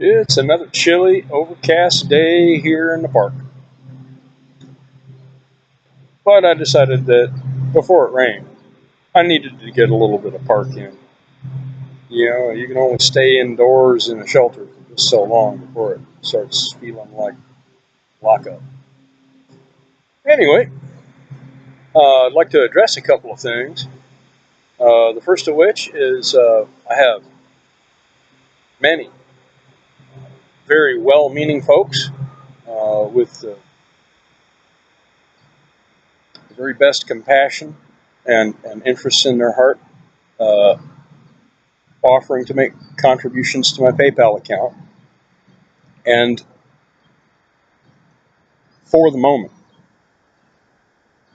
It's another chilly, overcast day here in the park. But I decided that before it rained, I needed to get a little bit of park in. You know, you can only stay indoors in a shelter for just so long before it starts feeling like lockup. Anyway, I'd like to address a couple of things. The first of which is I have many very well meaning folks with the very best compassion and interest in their heart uh, offering to make contributions to my PayPal account. And for the moment,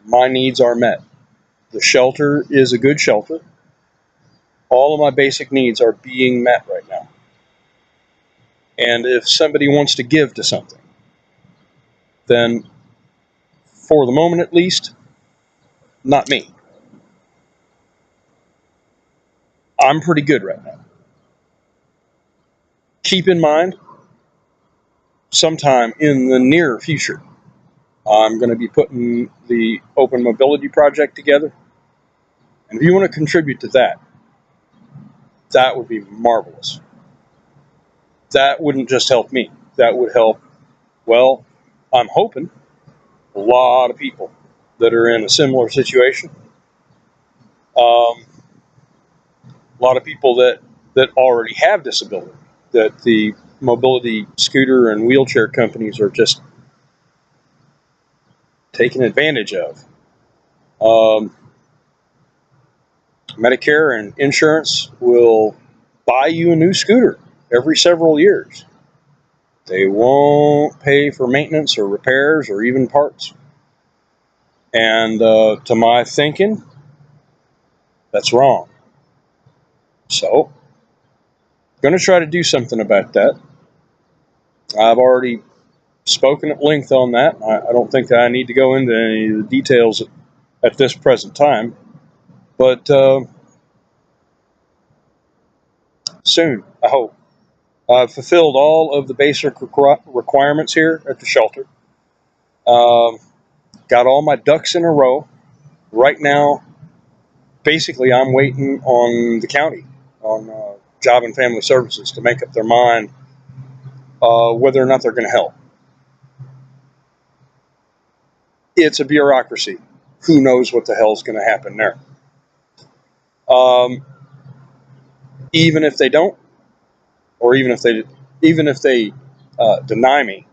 my needs are met. The shelter is a good shelter. All of my basic needs are being met right now. And if somebody wants to give to something, then for the moment at least, not me. I'm pretty good right now. Keep in mind, sometime in the near future, I'm going to be putting the Open Mobility Project together. And if you want to contribute to that, that would be marvelous. That wouldn't just help me. That would help, well, I'm hoping, a lot of people that are in a similar situation. A lot of people that already have disability, that the mobility scooter and wheelchair companies are just taking advantage of. Um, Medicare and insurance will buy you a new scooter every several years. They won't pay for maintenance or repairs or even parts. And to my thinking, that's wrong. So, going to try to do something about that. I've already spoken at length on that. I don't think I need to go into any of the details at this present time, but soon, I hope. I've fulfilled all of the basic requirements here at the shelter. Um, got all my ducks in a row. Right now, basically, I'm waiting on the county, on Job and Family Services, to make up their mind whether or not they're going to help. It's a bureaucracy. Who knows what the hell's going to happen there? Um, Even if they don't, or even if they deny me,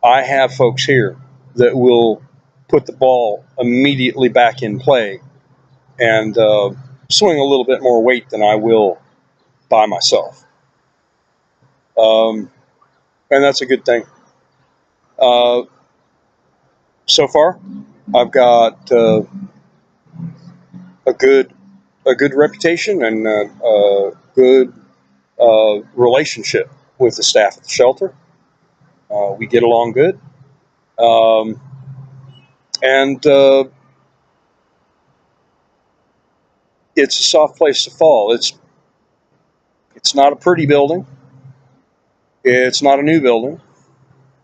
I have folks here that will put the ball immediately back in play and swing a little bit more weight than I will by myself. Um, and that's a good thing. Uh, so far, I've got a good a good reputation and a good relationship with the staff at the shelter. We get along good, um, and it's a soft place to fall. It's not a pretty building. It's not a new building.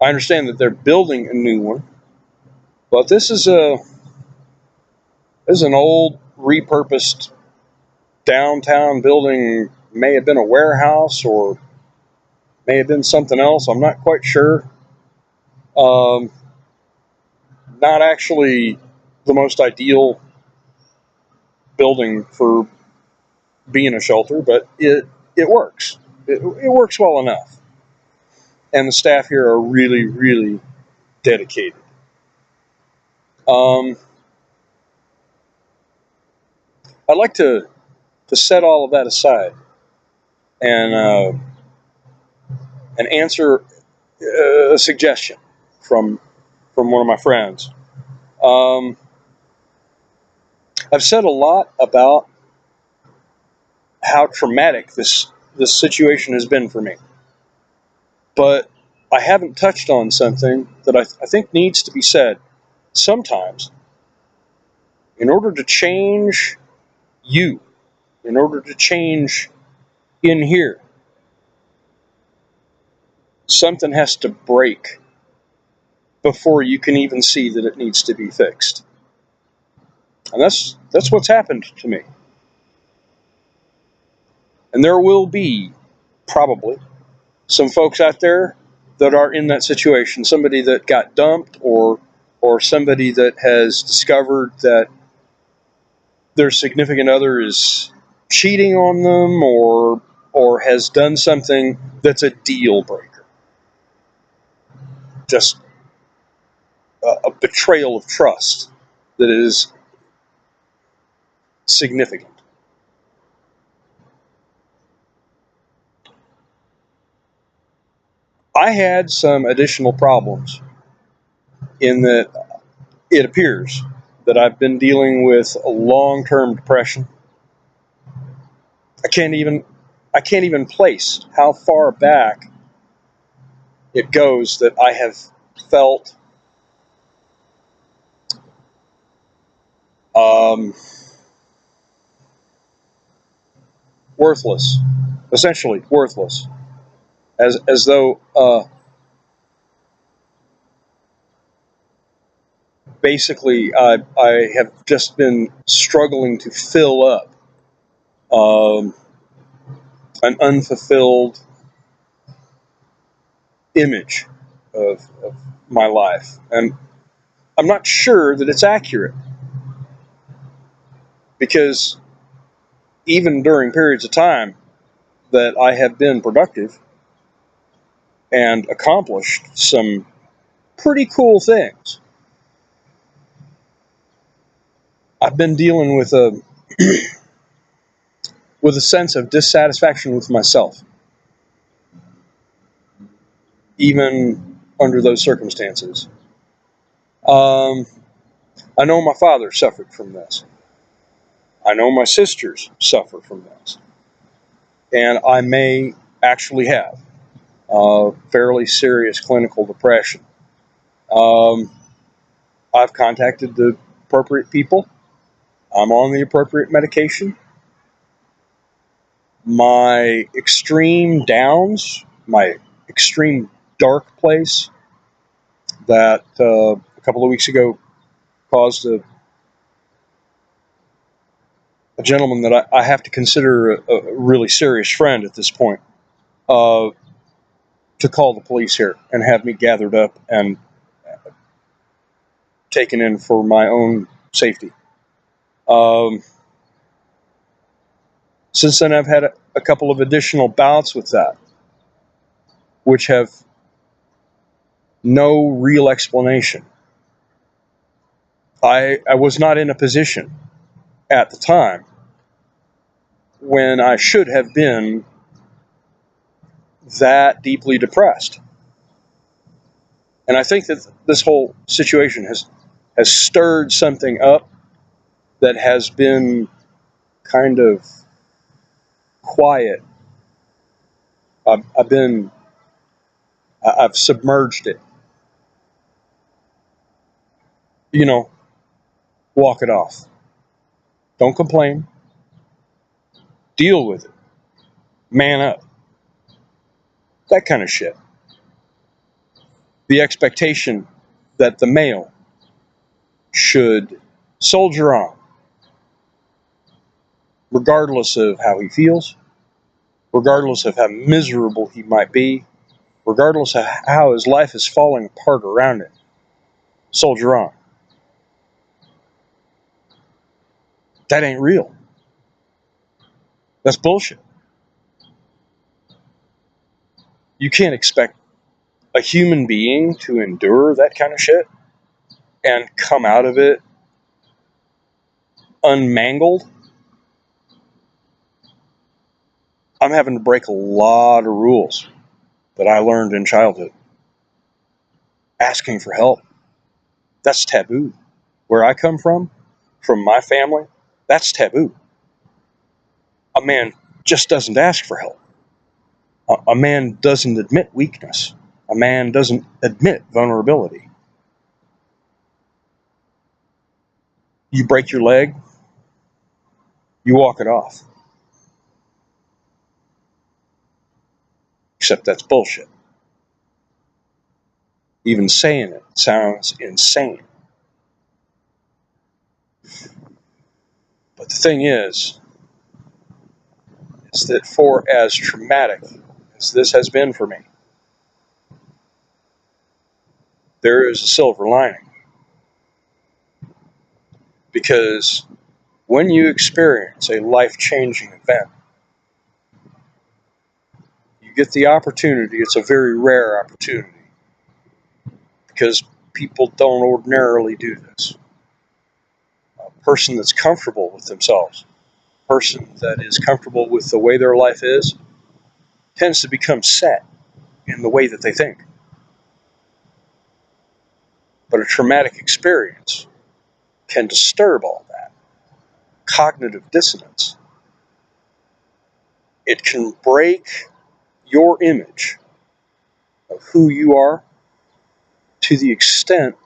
I understand that they're building a new one, but this is an old repurposed downtown building. May have been a warehouse or may have been something else. I'm not quite sure. Um, Not actually the most ideal building for being a shelter, but it works. It works well enough, and the staff here are really really dedicated. Um, I'd like to set all of that aside and answer a suggestion from one of my friends. Um, I've said a lot about how traumatic this situation has been for me, but I haven't touched on something that I think needs to be said. Sometimes, in order to change you, in order to change in here, something has to break before you can even see that it needs to be fixed. And that's what's happened to me. And there will be probably some folks out there that are in that situation, somebody that got dumped, or somebody that has discovered that their significant other is cheating on them, or has done something that's a deal breaker. Just a betrayal of trust that is significant. I had some additional problems in that it appears that I've been dealing with a long-term depression. I can't even place how far back it goes that I have felt worthless, essentially worthless, as though basically I have just been struggling to fill up an unfulfilled image of my life. And I'm not sure that it's accurate, because even during periods of time that I have been productive and accomplished some pretty cool things, I've been dealing with a with a sense of dissatisfaction with myself, even under those circumstances. I know my father suffered from this. I know my sisters suffer from this. And I may actually have fairly serious clinical depression. I've contacted the appropriate people. I'm on the appropriate medication. My extreme downs, my extreme dark place that a couple of weeks ago caused a gentleman that I have to consider a really serious friend at this point to call the police here and have me gathered up and taken in for my own safety. Since then, I've had a couple of additional bouts with that, which have no real explanation. I was not in a position at the time when I should have been that deeply depressed. And I think that this whole situation has stirred something up that has been kind of quiet. I've submerged it. Walk it off. Don't complain. Deal with it. Man up. That kind of shit. The expectation that the male should soldier on, regardless of how he feels, regardless of how miserable he might be, regardless of how his life is falling apart around him. Soldier on. That ain't real. That's bullshit. You can't expect a human being to endure that kind of shit and come out of it unmangled. I'm having to break a lot of rules that I learned in childhood. Asking for help, that's taboo. Where I come from my family, that's taboo. A man just doesn't ask for help. A man doesn't admit weakness. A man doesn't admit vulnerability. You break your leg, you walk it off. Except that's bullshit. Even saying it sounds insane. But the thing is that for as traumatic as this has been for me, there is a silver lining. Because when you experience a life-changing event, you get the opportunity. It's a very rare opportunity because people don't ordinarily do this. A person that's comfortable with themselves, a person that is comfortable with the way their life is, tends to become set in the way that they think. But a traumatic experience can disturb all that. Cognitive dissonance. It can break your image of who you are to the extent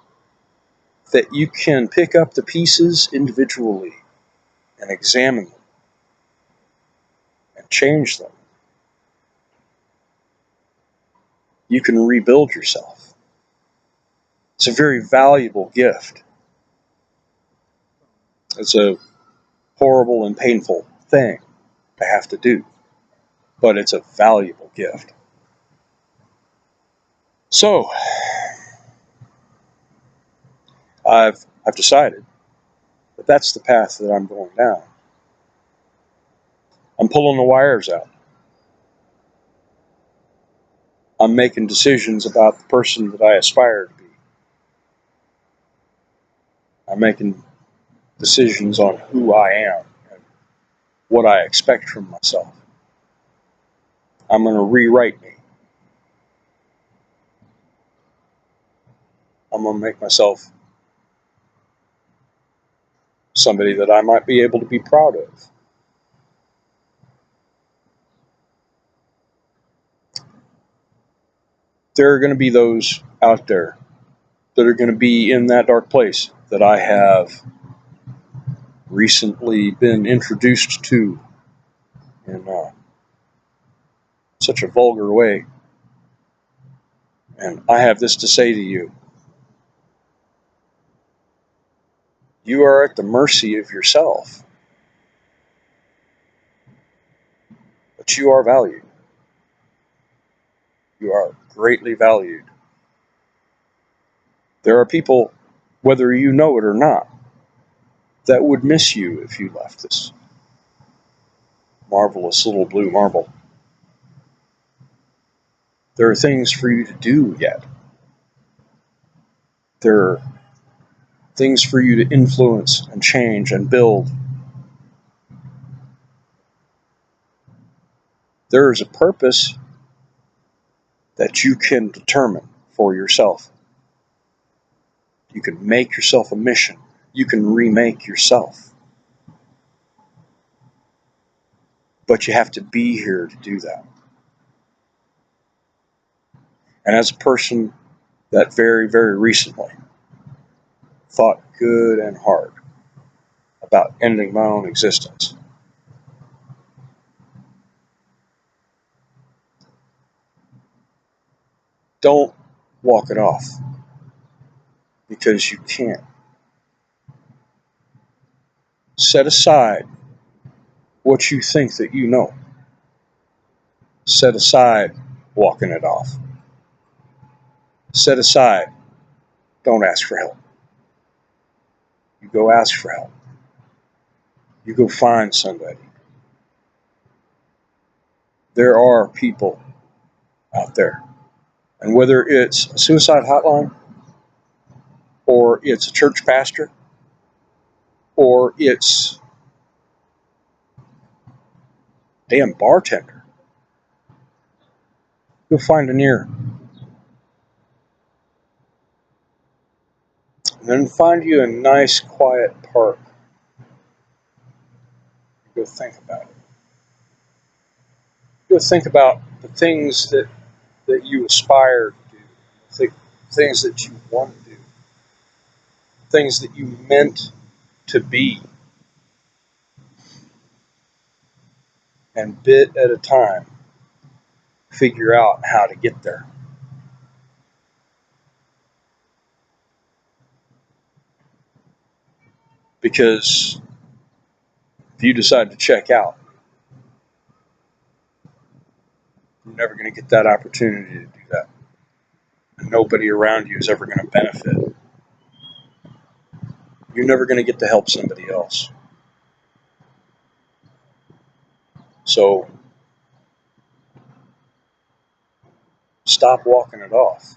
that you can pick up the pieces individually and examine them and change them. You can rebuild yourself. It's a very valuable gift. It's a horrible and painful thing to have to do, but it's a valuable gift. So, I've decided that that's the path that I'm going down. I'm pulling the wires out. I'm making decisions about the person that I aspire to be. I'm making decisions on who I am and what I expect from myself. I'm going to rewrite me. I'm going to make myself somebody that I might be able to be proud of. There are going to be those out there that are going to be in that dark place that I have recently been introduced to in such a vulgar way. And I have this to say to you. You are at the mercy of yourself. But you are valued. You are greatly valued. There are people, whether you know it or not, that would miss you if you left this marvelous little blue marble. There are things for you to do yet. There are things for you to influence and change and build. There is a purpose that you can determine for yourself. You can make yourself a mission. You can remake yourself. But you have to be here to do that. And as a person that very, very recently thought good and hard about ending my own existence, don't walk it off because you can't. Set aside what you think that you know. Set aside walking it off. Set aside, don't ask for help. You go ask for help. You go find somebody. There are people out there. And whether it's a suicide hotline, or it's a church pastor, or it's a damn bartender, you'll find an ear. And then find you a nice, quiet park. Go think about it. Go think about the things that you aspire to do, the things that you want to do, things that you meant to be. And bit at a time, figure out how to get there. Because if you decide to check out, you're never going to get that opportunity to do that. And nobody around you is ever going to benefit. You're never going to get to help somebody else. So stop walking it off.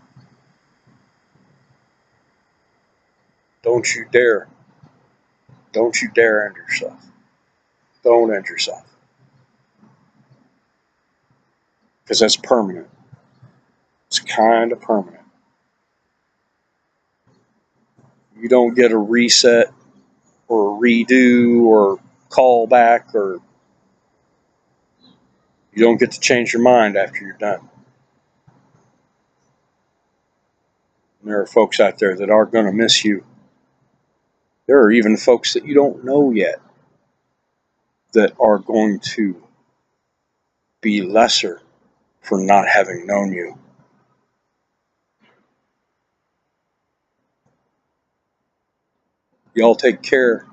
Don't you dare. Don't you dare end yourself. Don't end yourself. Because that's permanent. It's kind of permanent. You don't get a reset or a redo or call back, or you don't get to change your mind after you're done. And there are folks out there that are going to miss you. There are even folks that you don't know yet that are going to be lesser for not having known you. Y'all take care.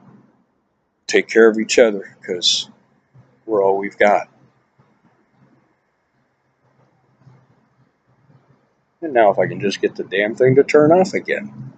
Take care of each other, because we're all we've got. And now if I can just get the damn thing to turn off again.